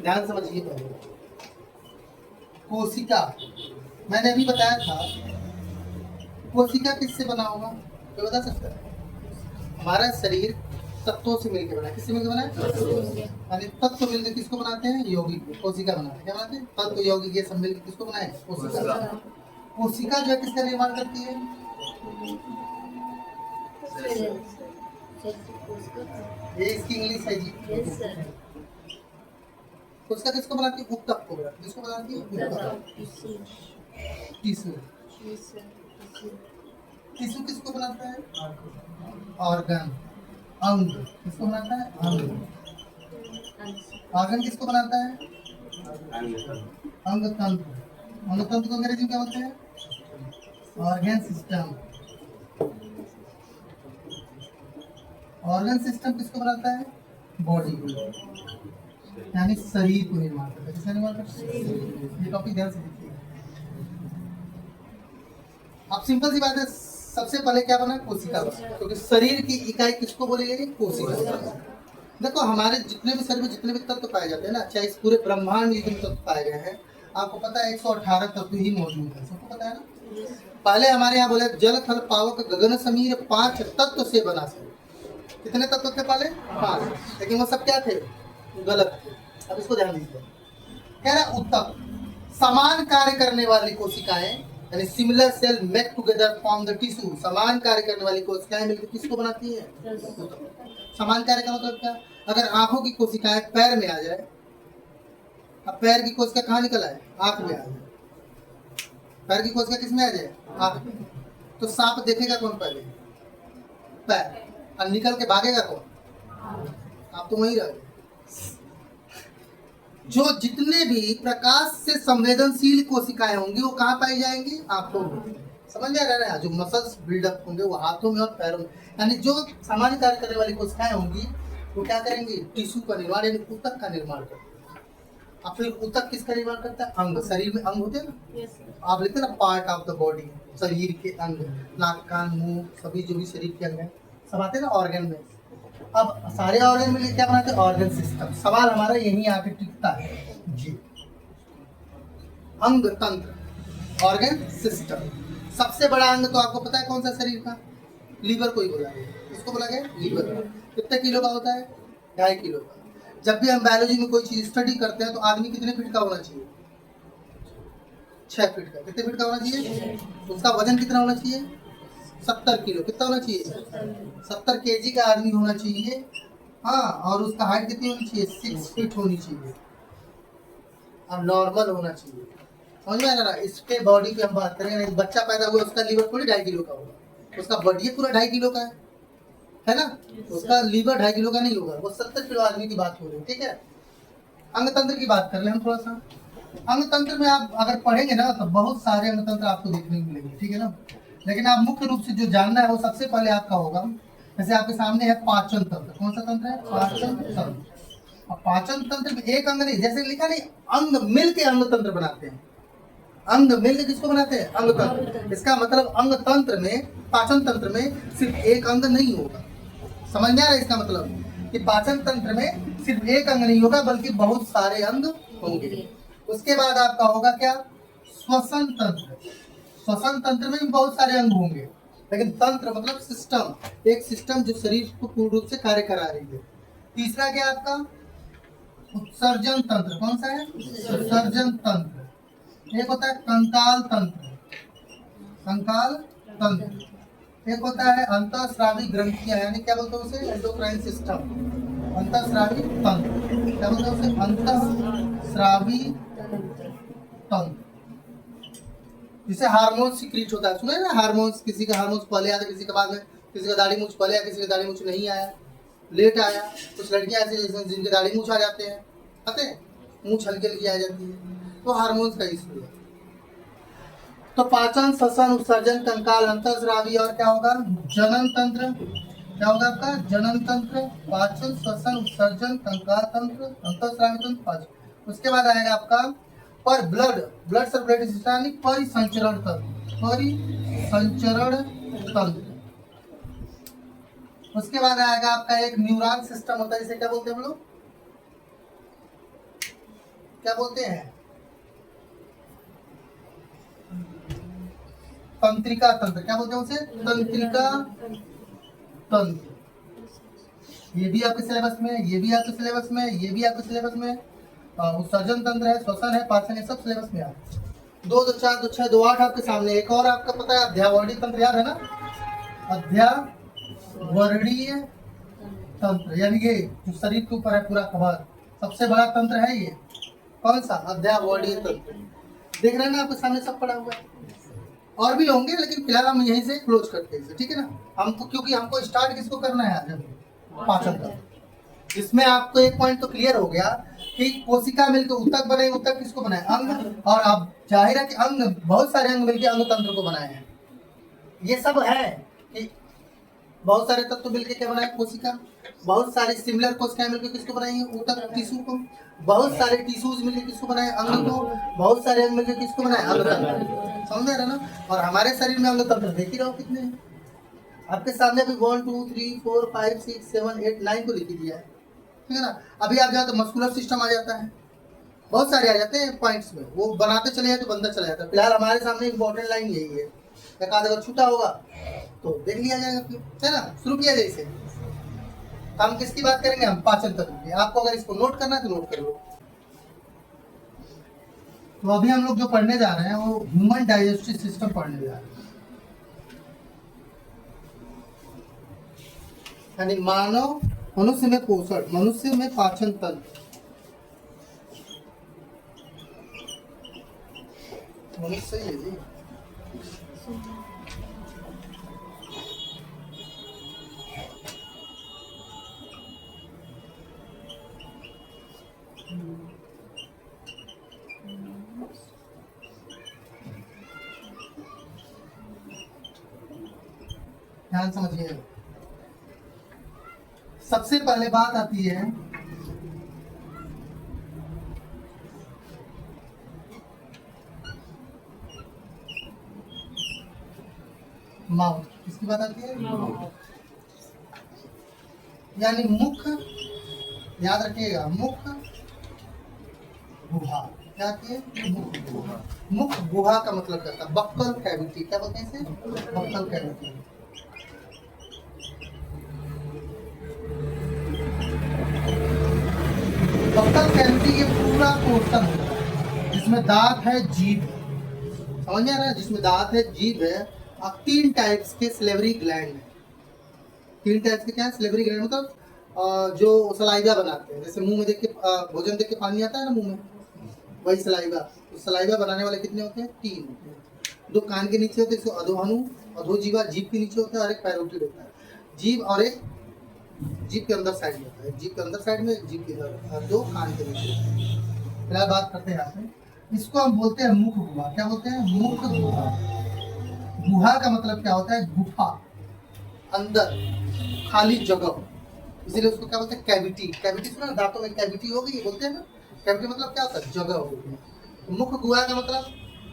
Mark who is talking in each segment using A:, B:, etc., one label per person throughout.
A: ध्यान समझिए पहले। कोशिका, मैंने अभी बताया था, कोशिका किससे बना होगा, कोई बता सकता है? हमारा शरीर तत्वों से मिलकर बना है। किससे मिलकर बना है? यानी तत्व मिलकर किसको बनाते हैं? यौगिक, कोशिका बनाते हैं। क्या बनाते हैं? तत्व यौगिक ये सब मिलकर किसको बनाए? कोशिका। कोशिका जो है किसका निर्माण करती है? ये इसकी इंग्लिश है जी। कोशिका किसको बनाती है? ऊतक को बनाती है। किसको बनाती है? ऊतक। टिश्यू। टिश्यू किसको बनाता है? ऑर्गन। अंग किसको बनाता है? अंग। ऑर्गन किसको बनाता है? अंग तंत्र। अंग तंत्र को अंग्रेजी में क्या बोलते हैं? Organ system. ऑर्गन सिस्टम किसको बनाता है? बॉडी को, यानी शरीर को निर्माण करता है। किसका निर्माण करता है? ये टॉपिक ध्यान से देखिए। अब सिंपल सी बात है, सबसे पहले क्या बना? कोशिका बना, क्योंकि शरीर की इकाई किसको बोली गई? कोशिका। देखो हमारे जितने भी शरीर में जितने भी तत्व पाए जाते हैं ना, चाहे इस पूरे ब्रह्मांड में जितने तत्व पाए गए हैं, आपको पता है 118 तत्व ही मौजूद है। सबको पता है ना? पहले हमारे यहाँ बोले जल थल पावक गगन समीर 5 तत्व से बना शरीर। कितने तत्व थे पहले? 5। लेकिन वो सब क्या थे? गलत थे। अब इसको ध्यान दीजिए। कह रहा ऊतक, समान कार्य करने वाली कोशिकाएं, यानी similar cell make together form the tissue. समान कार्य करने वाली कोशिकाएं मिलकर किसको बनाती है? समान कार्य का मतलब क्या? अगर आंखों की कोशिकाएं पैर में आ जाए, अब पैर की कोशिका कहाँ निकल आए? आंख में आ जाए। पैर की कोशिका किस में आ जाए? आंख में। तो सांप देखेगा कौन पहले? पैर। और निकल के भागेगा कौन? आप तो वहीं रह गए। जो जितने भी प्रकाश से संवेदनशील कोशिकाएं होंगी वो कहाँ पाई जाएंगी? आंखों में। समझ में आ रहा है? जो मसल्स बिल्डअप होंगे वो हाथों में और पैरों में। यानी जो सामान्य कार्य करने वाली कोशिकाएं होंगी वो क्या करेंगी? टिश्यू का निर्माण, यानी ऊतक का निर्माण करेंगे। अब फिर ऊतक किसका निर्माण करता है? अंग। शरीर में अंग होते हैं ना, आप लिखते हैं ना पार्ट ऑफ द बॉडी, शरीर के अंग, नाक कान मुंह सभी जो भी शरीर के अंग है सब आते हैं ना ऑर्गन में। अब सारे ऑर्गन मिलकर क्या बनाते हैं? Organ system. सवाल हमारा यही आके टिकता है जी। अंग तंत्र, ऑर्गन सिस्टम। सबसे बड़ा अंग तो आपको पता है कौन सा शरीर का? लीवर को ही बोला गया। किसको बोला गया? लीवर। कितने किलो का होता है? 2.5 किलो का। जब भी हम बायोलॉजी में कोई चीज स्टडी करते हैं तो आदमी कितने फीट का होना चाहिए? 6 फीट का। कितने फीट का होना चाहिए? उसका वजन कितना होना चाहिए? 70 किलो। कितना होना चाहिए? 70 केजी का आदमी होना चाहिए। हाँ, और उसका हाइट कितनी होनी चाहिए? 6 फीट होनी चाहिए और नॉर्मल होना चाहिए। समझ में आ रहा है? इसके बॉडी की हम बात करेंगे। नहीं, बच्चा पैदा हुआ उसका लीवर थोड़ी 2.5 किलो का होगा, उसका बॉडी पूरा 2.5 किलो का है ना? उसका लीवर 2.5 किलो का नहीं होगा। वो 70 किलो आदमी की बात हो रही है। ठीक है, अंग तंत्र की बात कर ले हम थोड़ा सा। अंग तंत्र में आप अगर पढ़ेंगे ना तो बहुत सारे अंग तंत्र आपको देखने को मिलेंगे। ठीक है ना? लेकिन आप मुख्य रूप से जो जानना है वो सबसे पहले आपका होगा, जैसे आपके सामने है पाचन तंत्र। कौन सा तंत्र है? पाचन तंत्र। और पाचन तंत्र में एक अंग नहीं, जैसे लिखा नहीं, अंग मिल के अंग तंत्र बनाते हैं। अंग मिल के किसको बनाते हैं? अंग तंत्र। इसका मतलब अंग तंत्र में, पाचन तंत्र में सिर्फ एक अंग नहीं होगा। समझ में आ रहा है इसका मतलब? कि पाचन तंत्र में सिर्फ एक अंग नहीं होगा बल्कि बहुत सारे अंग होंगे। उसके बाद आपका होगा क्या? श्वसन तंत्र। श्वसन तंत्र में भी बहुत सारे अंग होंगे, लेकिन तंत्र मतलब सिस्टम, एक सिस्टम जो शरीर को पूर्ण रूप से कार्य करा रही है। तीसरा क्या आपका? उत्सर्जन तंत्र। कौन सा है? उत्सर्जन तंत्र। एक होता है कंकाल तंत्र। कंकाल तंत्र। एक होता है अंतःस्रावी ग्रंथियां, यानी क्या बोलते हैं उसे? Endocrine system. अंतःस्रावी तंत्र। क्या बोलते हैं उसे? अंतःस्रावी तंत्र। जिसे हार्मोन सिक्रीट होता है, सुना है ना? हार्मोन्स, किसी का हार्मोन्स पहले आया, किसी का बाद में, किसी का दाढ़ी मूंछ पहले आया, किसी का दाढ़ी मूंछ नहीं आया, लेट आया। कुछ लड़कियां ऐसी जिनके दाढ़ी मूंछ आ जाते हैं, पता है, मूंछ हल्की हल्की आ जाती है, तो हार्मोन्स का इशू है। तो पाचन, श्वसन, उत्सर्जन, कंकाल, अंतःस्रावी और क्या होगा? जनन तंत्र। क्या होगा आपका? जनन तंत्र, पाचन, श्वसन, उत्सर्जन, कंकाल तंत्र, अंतःस्रावी तंत्र, पाचन। उसके बाद आएगा आपका पर ब्लड सर्कुलेटरी सिस्टम, यानी परिसंचरण तंत्र। परिसंचरण तंत्र। उसके बाद आएगा आपका एक न्यूरॉन सिस्टम होता है, जिसे क्या बोलते हैं हम लोग? क्या बोलते हैं? तंत्रिका तंत्र। क्या बोलते हैं उसे? तंत्रिका तंत्र। ये भी आपके सिलेबस में, ये भी आपके सिलेबस में, ये भी आपके सिलेबस में। उत्सर्जन तंत्र है, श्वसन है, पाचन है, सब सिलेबस में है। 2 2 4 2 6 2 8 आपके सामने। एक और आपका पता है, अध्यावरणीय तंत्र, याद है ना? अध्यावरणीय तंत्र, यानी ये जो शरीर के ऊपर है पूरा कवर, सबसे बड़ा तंत्र है ये। कौन सा? अध्यावरणीय तंत्र। देख रहे हैं ना आपके सामने, सब पड़ा हुआ है। और भी होंगे, लेकिन फिलहाल हम यहीं से क्लोज करते हैं, ठीक है ना? हमको, क्योंकि हमको स्टार्ट किसको करना है आज? पाचन तंत्र। इसमें आपको एक पॉइंट तो क्लियर हो गया कि कोशिका मिलकर ऊतक बने। ऊतक किसको बनाए? अंग। और अब जाहिर है कि अंग, बहुत सारे अंग मिलकर अंग तंत्र को बनाए हैं। ये सब है कि बहुत सारे तत्व मिलकर क्या बनाए? कोशिका। बहुत सारे सिमिलर कोशिकाएं मिलकर किसको बनाएंगे? ऊतक, टिश्यू को। बहुत सारे टिश्यूज मिलकर किसको बनाए? अंग को। बहुत सारे अंग मिलकर किसको बनाए? अंग तंत्र। समझ रहे ना? और हमारे शरीर में अंग तंत्र देख ही रहो कितने हैं आपके सामने। अभी 1 2 3 4 5 6 7 8 9 को लिख दिया है, ठीक है ना? अभी आप जाओ तो मस्कुलर सिस्टम आ जाता है, बहुत सारे आ जाते हैं पॉइंट्स में, वो बनाते चले जाए तो बनता चला जाता है। फिलहाल हमारे सामने इंपॉर्टेंट लाइन यही है। एक आध अगर छूटा होगा तो देख लिया जाएगा फिर, है ना? शुरू किया जाए इसे। हम किसकी बात करेंगे? हम पाचन तंत्र की। आपको अगर इसको नोट करना है तो नोट कर लो। तो अभी हम लोग जो पढ़ने जा रहे हैं वो ह्यूमन डाइजेस्टिव सिस्टम पढ़ने जा रहे हैं, यानी मानव, मनुष्य में पोषण, मनुष्य में पाचन तंत्र। मनुष्य ही है जी। ध्यान समझिए। सबसे पहले बात आती है माउथ। किसकी बात आती है? यानी मुख। याद रखिएगा, मुख गुहा। क्या किए? मुख गुहा। मुख गुहा का मतलब क्या था? Buccal cavity. क्या बोलते हैं इसे? Buccal cavity. बक्कल कैविटी ये पूरा पोर्शन होता है जिसमें दांत है, जीभ है। समझ में आ रहा है? जिसमें दांत है, जीभ है, और 3 टाइप्स के सलेवरी ग्लैंड है। 3 टाइप्स के क्या है? सलेवरी ग्लैंड मतलब जो सलाइवा बनाते हैं। जैसे मुंह में देख के भोजन देख के पानी आता है ना मुंह में, वही सलाइवा। तो सलाइवा बनाने वाले कितने होते हैं? 3 होते हैं। 2 कान के नीचे होते हैं, इसको अधोहनु, अधोजीवा जीभ के नीचे होता है, और एक पैरोटिड होता है। जीभ और एक जीभ के अंदर साइड में होता है, जीभ के अंदर साइड में, जीभ के इधर, और 2 कान के नीचे। फिलहाल बात करते हैं यहाँ पे। इसको हम बोलते हैं मुख गुहा। क्या बोलते हैं? मुख गुहा। गुहा का मतलब क्या होता है? गुफा, अंदर खाली जगह, इसीलिए उसको क्या बोलते हैं? कैविटी। कैविटी सुना? दांतों में कैविटी होगी, बोलते हैं ना। कैविटी मतलब क्या होता है? जगह होगी। तो मुख गुहा का मतलब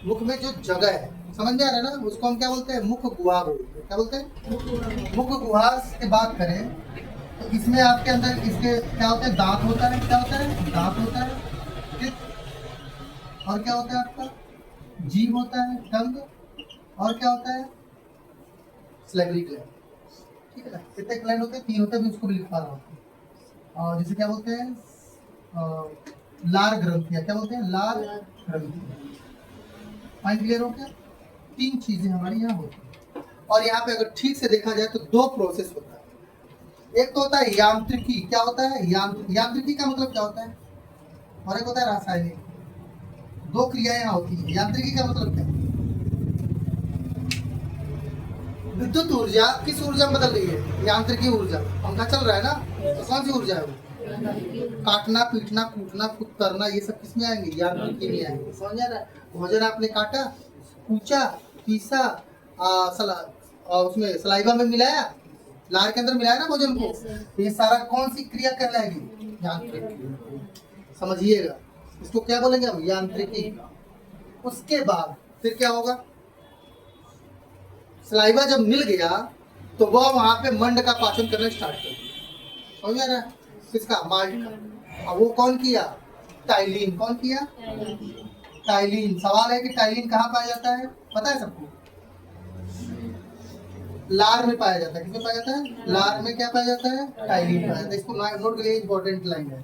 A: मुख में जो जगह है, समझ में आ रहा है ना? उसको हम क्या बोलते हैं? मुख गुहा बोलते हैं। क्या बोलते हैं? मुख गुहा की बात करें तो इसमें आपके अंदर इसके क्या होते हैं? दांत होता है। क्या होता है? दांत होता है, ठीक? और क्या होता है आपका? जीभ होता है, टंग, और क्या होता है? स्लेवरी ग्लैंड, ठीक है ना? कितने ग्लैंड होते हैं? 3 होते हैं, उसको भी लिखवा रहा हूँ। और जिसे क्या बोलते हैं? लार ग्रंथियां। क्या बोलते हैं? लार ग्रंथियां। पॉइंट क्लियर हो गया? 3 चीजें हमारी यहाँ होती हैं। और यहाँ पे अगर ठीक से देखा जाए तो 2 प्रोसेस होता है। एक तो होता है यांत्रिकी। क्या होता है? यांत्रिकी का मतलब क्या होता है? और एक होता है रासायनिक। 2 क्रियाएं यहाँ होती है। यांत्रिकी का मतलब क्या है? विद्युत ऊर्जा किस ऊर्जा में बदल रही है? यांत्रिकी ऊर्जा। पंखा चल रहा है ना, तो कौन सी ऊर्जा है वो? काटना, पीटना, कूटना, करना, ये सब किसमें आएंगे? यांत्रिकी में आएंगे। समझ आ रहा है? भोजन आपने काटा, कूचा, पीसा, उसमें सलाइवा में मिलाया, लार के अंदर मिलाया ना भोजन को, तो ये सारा कौन सी क्रिया कहलाएगी? यांत्रिकी। समझिएगा, इसको क्या बोलेंगे हम? यांत्रिकी। उसके बाद फिर क्या होगा? सलाइवा जब मिल गया तो वह वहां पे मंड का पाचन करना स्टार्ट कर दिया। समझ आ रहा है? किसका? माल्ट का। अब वो कौन किया? टाइलिन। कौन किया? टाइलिन। सवाल है कि टाइलिन कहाँ पाया जाता है, पता है सबको? लार में पाया जाता है। किसमें पाया जाता है? लार में क्या पाया जाता है? टाइलिन पाया जाता है। इसको नोट करिए, इंपॉर्टेंट लाइन है।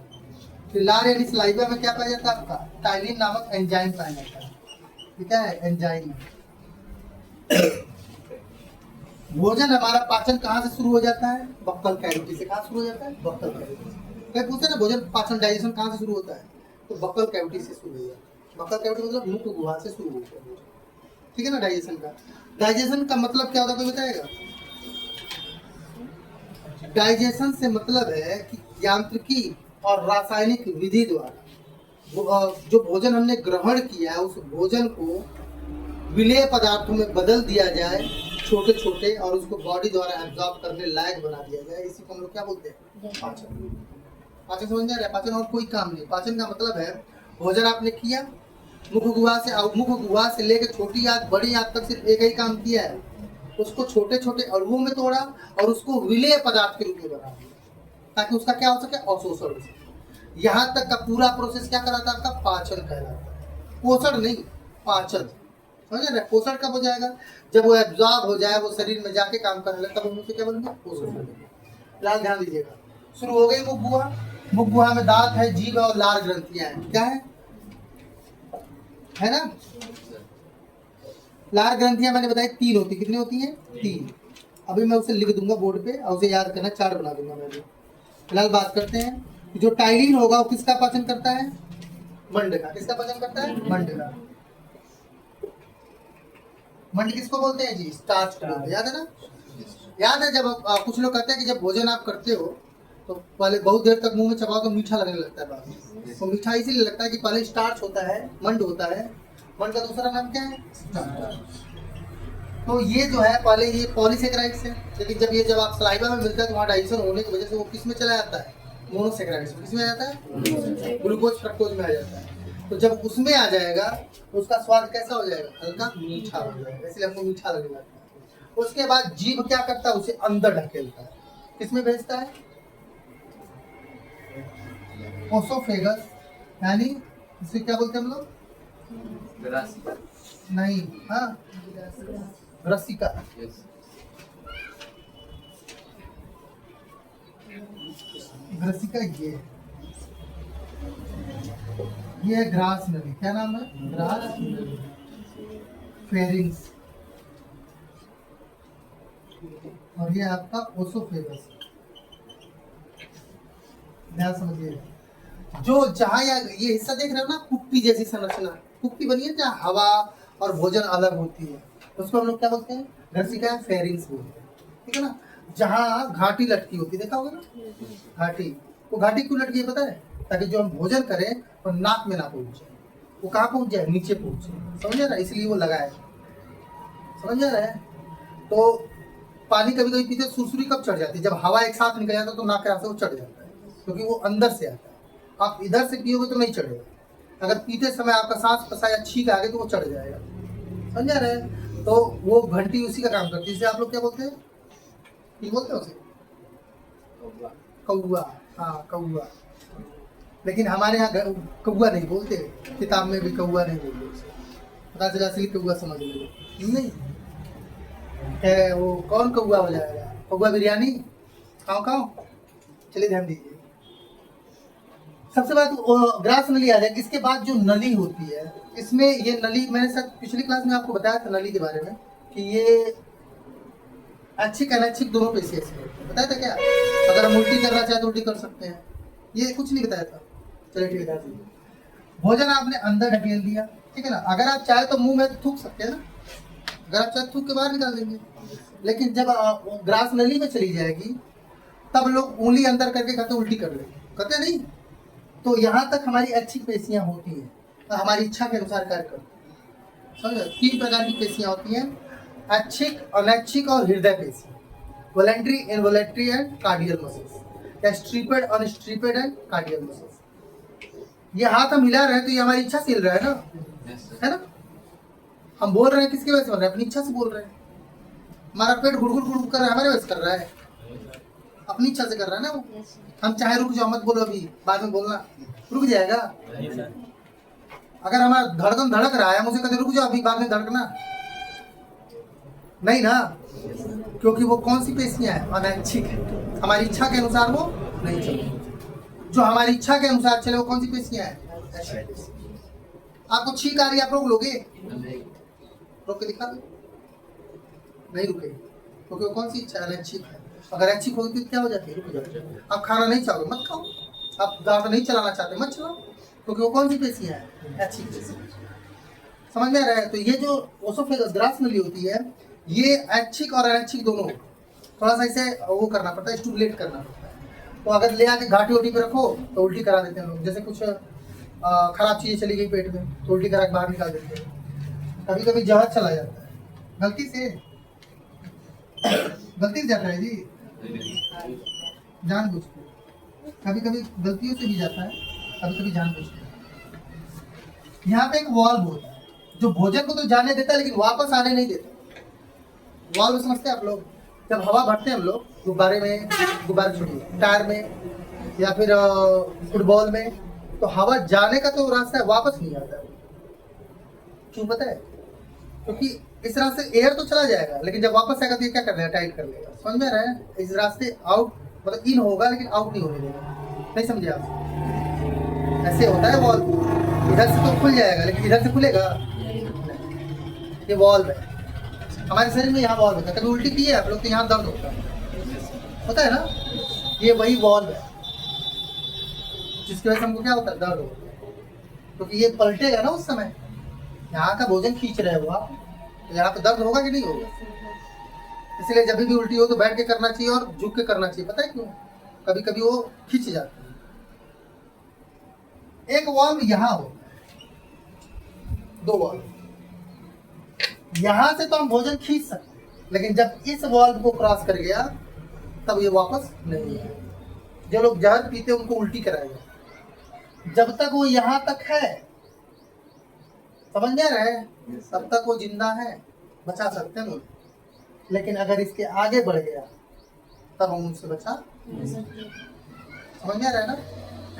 A: फिर लार यानी सलाइवा में क्या पाया जाता है? आपका टाइलिन नामक एंजाइम पाया जाता है। ये क्या है? एंजाइम। भोजन हमारा पाचन कहाँ से शुरू हो जाता है? बक्कल कैविटी से। कहाँ शुरू हो जाता है? बक्कल कैविटी से। कहीं पूछते ना भोजन पाचन डाइजेशन कहाँ से शुरू होता है, तो बक्कल कैविटी से शुरू हो जाता है। बक्कल कैविटी मतलब मुख गुहा से शुरू होता है, ठीक है ना। डाइजेशन का, डाइजेशन का मतलब क्या होता है, कोई बताएगा? डाइजेशन से मतलब है कि यांत्रिकी और रासायनिक विधि द्वारा जो भोजन हमने ग्रहण किया है उस भोजन को विलेय पदार्थों में बदल दिया जाए, छोटे छोटे, और उसको बॉडी द्वारा एब्जॉर्ब करने लायक बना दिया जाए। इसी को हम लोग क्या बोलते हैं? पाचन। पाचन समझ में आ रहा है? पाचन और कोई काम नहीं। पाचन का मतलब है भोजन आपने किया, मुख गुहा से लेकर छोटी आंत बड़ी आंत तक सिर्फ एक ही काम किया है, उसको छोटे छोटे अणुओं में तोड़ा और उसको विलेय पदार्थ के रूप में बना दिया ताकि उसका क्या हो सके? अवशोषण हो सके। यहाँ तक का पूरा प्रोसेस क्या कहलाता है? आपका पाचन कहलाता है। पोषण नहीं, पाचन। समझ रहे? पोषण कब हो जाएगा? जब वो एब्जॉर्ब हो जाए, वो शरीर में जाके काम करने लगे, तब हम उसे क्या बोलेंगे? पोषण बोलेंगे। फिलहाल ध्यान दीजिएगा। शुरू हो गई मुख गुहा। मुख गुहा में दांत है, जीभ और लार ग्रंथियां हैं। क्या है ना? लार ग्रंथियां मैंने बताई 3 होती। कितनी होती हैं? 3। अभी मैं उसे लिख दूंगा बोर्ड पे और उसे याद करना, चार्ट बना दूंगा मैं भी। फिलहाल बात करते हैं जो टाइलिन होगा वो किसका पाचन करता है? मंड का। किसका पाचन करता है? मंड का। मंड किसको बोलते हैं जी? स्टार्च को बोलते हैं। याद है ना? याद है जब कुछ लोग कहते हैं कि जब भोजन आप करते हो तो पहले बहुत देर तक मुंह में चबाओ तो मीठा लगने लगता है बाद में। तो मीठा इसीलिए लगता है कि पहले स्टार्च होता है, मंड होता है। मंड का दूसरा नाम क्या है? स्टार्च। तो ये जो है पहले ये पॉलीसेकेराइड्स है, लेकिन जब आप सलाइवा में मिलता है तो वहाँ डाइजेशन होने की वजह से वो किस में चला जाता है? मोनोसेकेराइड्स में। किसमें आ जाता है? ग्लूकोज फ्रक्टोज में आ जाता है। तो जब उसमें आ जाएगा तो उसका स्वाद कैसा हो जाएगा? हल्का मीठा हो जाएगा, इसलिए हमको मीठा लगने लगता है। उसके बाद जीभ क्या करता है? उसे अंदर ढकेलता है। किसमें भेजता है? ओसोफेगस, यानी इसे क्या बोलते हैं हम लोग? नहीं, हाँ, रसिका। रसिका ये है ग्रास नली। क्या नाम है? ग्रास नली। फेरिंग्स। और ये आपका ओसोफेगस। ध्यान समझिए। जो जहाँ ये हिस्सा देख रहे हो ना, कुप्पी जैसी संरचना, कुप्पी बनी है जहाँ हवा और भोजन अलग होती है, उसको हम लोग क्या बोलते हैं? ग्रसिका फेरिंग्स बोलते हैं, ठीक है ना। जहाँ घाटी लटकी होती है, देखा होगा ना घाटी। वो घाटी क्यों लटकी है पता है? ताकि जो हम भोजन करें तो नाक में ना पहुंचे, वो कहाँ पहुंच जाए? नीचे पहुंचे। समझ रहा है? इसलिए वो लगा है। समझ रहा है? तो पानी कभी कभी पीते सुरसुरी कब चढ़ जाती है? जब हवा एक साथ निकल जाता है तो नाक के रास्ते वो चढ़ जाता है, क्योंकि वो अंदर से आता है। आप इधर से पियोगे तो नहीं चढ़ेगा। अगर पीते समय आपका सांस फंसा या छींक आ गई तो वो चढ़ जाएगा। समझ रहे हैं? तो वो घंटी उसी का काम करती है। इसे आप लोग क्या बोलते हैं? ये बोलते हैं उसे कौआ। हाँ, कौआ। लेकिन हमारे यहाँ कौआ नहीं बोलते, किताब में भी कौआ नहीं बोलते उसे। पता चला असली कौआ समझ लो। नहीं है, वो कौन कौआ हो जाएगा? कौआ बिरयानी खाओ खाओ। चलिए ध्यान दीजिए। सबसे बाद ग्रास नली आ जाएगी। इसके बाद जो नली होती है, इसमें ये नली मैंने शायद पिछली क्लास में आपको बताया था नली के बारे में कि ये ऐच्छिक अनैच्छिक दोनों पेशियां इसमें बताया था क्या? अगर हम उल्टी करना चाहे तो उल्टी कर सकते हैं। ये कुछ नहीं बताया था। चलिए ठीक है। भोजन आपने अंदर ढकेल दिया, ठीक है ना। अगर आप चाहे तो मुंह में थूक सकते हैं ना, अगर आप चाहे थूक के बाहर निकाल देंगे। लेकिन जब ग्रास नली में चली जाएगी तब लोग उंगली अंदर करके कहते उल्टी कर लेंगे, कहते नहीं। तो यहाँ तक हमारी ऐच्छिक पेशियां होती हैं, तो हमारी इच्छा के अनुसार कार्य करती हैं। समझ? 3 प्रकार की पेशियां होती हैं, ऐच्छिक, अनैच्छिक और हृदय पेशी। वॉलेंट्री, इनवॉलेंट्री एंड कार्डियल मसल्स, या स्ट्रिपेड, अनस्ट्रिपेड एंड कार्डियल मसल्स। ये हाथ हम हिला रहे हैं तो ये हमारी इच्छा से हिल रहा है ना, है ना। हम बोल रहे हैं किसकी वजह से बोल रहे हैं? अपनी इच्छा से बोल रहे हैं। हमारा पेट गुड़गुड़ गुड़गुड़ कर रहा है, हमारे वजह से कर रहा है, अपनी इच्छा से कर रहा है ना वो। हम चाहे रुक जाओ, मत बोलो, अभी बाद में बोलना, रुक जाएगा? अगर हमारा धड़कन धड़क रहा है, मुझे कभी रुक जाओ अभी बाद में धड़कना नहीं ना, क्योंकि वो कौन सी पेशियां है? अनैच्छिक है। हमारी इच्छा के अनुसार वो नहीं चले। जो हमारी इच्छा के अनुसार चले वो कौन सी पेशियां है? आपको छींक आ रही है, आप रोक लोगे? रोक के दिखा दो। नहीं रुके, क्योंकि वो कौन सी इच्छा है? अनैच्छिक है। अगर ऐच्छिक होगी तो क्या हो जाती है? रुक जाती है। आप खाना नहीं चाहोगे मत खाओ, आप दांत नहीं चलाना चाहते मत चलाओ, क्योंकि वो कौन सी पेशियां है? ऐच्छिक पेशियां। समझ में आ रहा है? तो ये जो ओसोफेगस ग्रास नली होती है, ये ऐच्छिक और अनैच्छिक दोनों थोड़ा सा इसे वो करना पड़ता है, स्टिमुलेट करना पड़ता है। तो अगर ले आके घाटी वोटी पे रखो तो उल्टी करा देते हैं लोग। जैसे कुछ खराब चीजें चली गई पेट में तो उल्टी करा के बाहर निकाल देते हैं। कभी कभी जहर चला जाता है गलती से जाता है जी, जानबूझ के। कभी कभी गलतियों से भी जाता है, कभी कभी जानबूझ के। यहाँ पे एक वाल्व होता है जो भोजन को तो जाने देता है लेकिन वापस आने नहीं देता। वाल्व समझते हैं आप लोग? जब हवा भरते हैं हम लोग गुब्बारे में, गुब्बारे छोड़िए, टायर में या फिर फुटबॉल में, तो हवा जाने का तो रास्ता है, वापस नहीं आता है। क्यों पता है? क्योंकि इस रास्ते एयर तो चला जाएगा लेकिन जब वापस आएगा तो ये क्या कर लेगा? टाइट कर लेगा। समझ में आ रहा है? इस रास्ते आउट मतलब इन होगा लेकिन आउट नहीं होने देगा। नहीं समझे आप? ऐसे होता है वॉल्व, इधर से तो खुल जाएगा लेकिन इधर से खुलेगा? ये वॉल्व है हमारे शरीर में। यहाँ वॉल्व होता है। कभी उल्टी की है आप लोग तो यहाँ दर्द होता है ना? ये वही वॉल्व है जिसकी वजह से हमको क्या होता है? दर्द होता है। क्योंकि ये पलटेगा ना उस समय, यहाँ का भोजन खींच रहे हो आप, तो यहाँ पे दर्द होगा कि नहीं होगा? इसलिए जब भी उल्टी हो तो बैठ के करना चाहिए और झुक के करना चाहिए। पता है क्यों? कभी कभी वो खींच जाता है। एक वाल्व यहाँ हो, दो वाल्व। यहाँ से तो हम भोजन खींच सकते हैं लेकिन जब इस वाल्व को क्रॉस कर गया तब ये वापस नहीं है। जो लोग जहर पीते हैं उनको उल्टी कराएगा। जब तक वो यहाँ तक है, समझ में आ रहा है, तब तक वो जिंदा है, बचा सकते हैं। लेकिन अगर इसके आगे बढ़ गया तब हम उनसे बचा नहीं सकते। समझ में आ रहा है ना?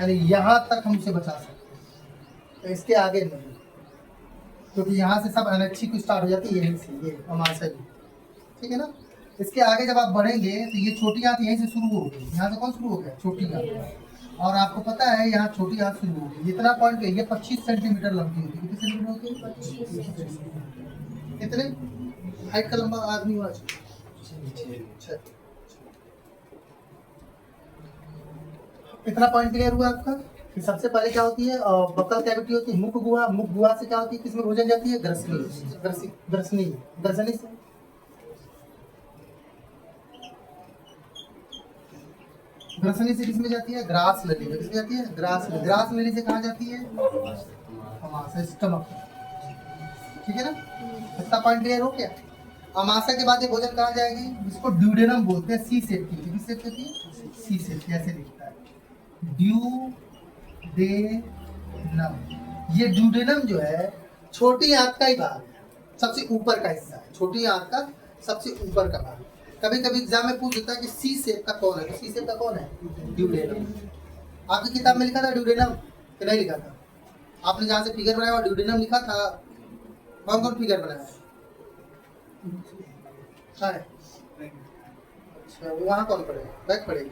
A: यानी यहाँ तक हम उसे बचा सकते हैं, तो इसके आगे नहीं, क्योंकि यहाँ से सब अनैच्छिक स्टार्ट हो जाती है यहीं से, ये अमाशय भी, ठीक है ना? इसके आगे जब आप बढ़ेंगे तो ये छोटी आंत यहीं से शुरू होगी। यहाँ से कौन शुरू हो गया? छोटी आंत। और आपको पता है यहाँ छोटी आंत शुरू होगी। इतना पॉइंट ये 25 सेंटीमीटर लंबी होती है। कितने सेंटीमीटर होती है? कितने हाइट का लंबा आदमी हुआ? इतना पॉइंट क्लियर हुआ आपका कि सबसे पहले क्या होती है? बक्कल कैविटी होती है, मुख गुहा। मुख गुहा से क्या होती है? किसमें भोजन जाती है? ग्रसनी। ग्रसनी से ग्रसनी से किसमें जाती है? ग्रास नली में। किसमें जाती है? ग्रास नली से कहाँ जाती है? स्टमक। ठीक है ना? इतना पॉइंट क्लियर हो गया। अमाशय के बाद ये भोजन कहाँ जाएगी? जिसको ड्यूडेनम बोलते हैं। सी शेप की, किस शेप की? सी शेप की, ऐसे दिखता है ड्यूडेनम। ये ड्यूडेनम जो है छोटी आंत का ही भाग है, सबसे ऊपर का हिस्सा है। छोटी आंत का सबसे ऊपर का भाग। कभी कभी एग्जाम में पूछ देता है कि सी शेप का कौन है? तो सी शेप का कौन है? ड्यूडेनम। आपकी किताब में लिखा था ड्यूडेनम कि नहीं लिखा था? आपने जहाँ से फिगर बनाया ड्यूडेनम लिखा था। कौन कौन फिगर बनाया है? अच्छा, वहाँ कौन पढ़ेगा? बैक पढ़ेगी।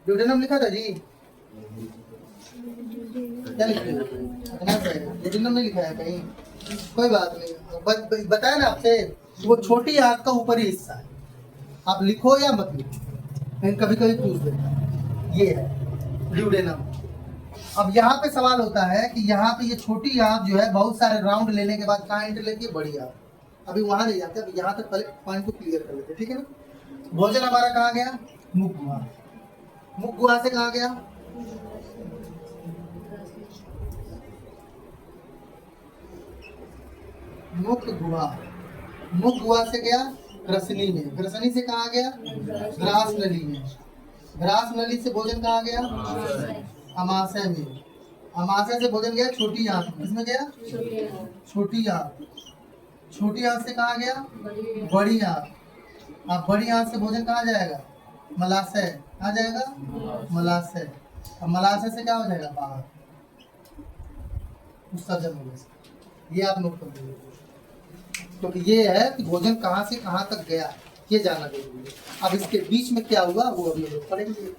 A: ड्यूडेनम लिखा था जी? क्या लिखा? ड्यूडेनम नहीं लिखा है कहीं? कोई बात नहीं, बताया ना आपसे, वो छोटी आंत का ऊपरी हिस्सा है। आप लिखो या मत लिखो, लेकिन कभी कभी पूछ देता है। ये है ड्यूडेनम। अब यहाँ पे सवाल होता है कि यहाँ पे ये छोटी आंत जो है बहुत सारे राउंड लेने के बाद कहाँ एंटर लेती है? बड़ी आंत। अभी वहां नहीं जाते, अभी यहाँ तक पहले पॉइंट को क्लियर कर लेते, ठीक है ना? भोजन हमारा कहाँ गया? मुख गुहा। मुख गुहा से कहाँ गया? मुख गुहा। मुख गुहा से गया ग्रसनी में। ग्रसनी से कहाँ गया? ग्रास नली में। ग्रास नली से भोजन कहाँ गया? अमाशय में। अमाशय से भोजन गया छोटी आंत। किसमें गया? छोटी आंत। छोटी आंत से कहाँ गया? बड़ी आंत। अब बड़ी आंत से भोजन कहाँ जाएगा? मलाशय। कहाँ जाएगा? मलाशय। अब मलाशय से क्या हो जाएगा, बाहर, उत्सर्जन होने से। ये आप नोट कर लीजिए, क्योंकि ये है कि भोजन कहाँ से कहाँ तक गया, ये जानना जरूरी है। अब इसके बीच में क्या हुआ वो अभी हम लोग पढ़ेंगे।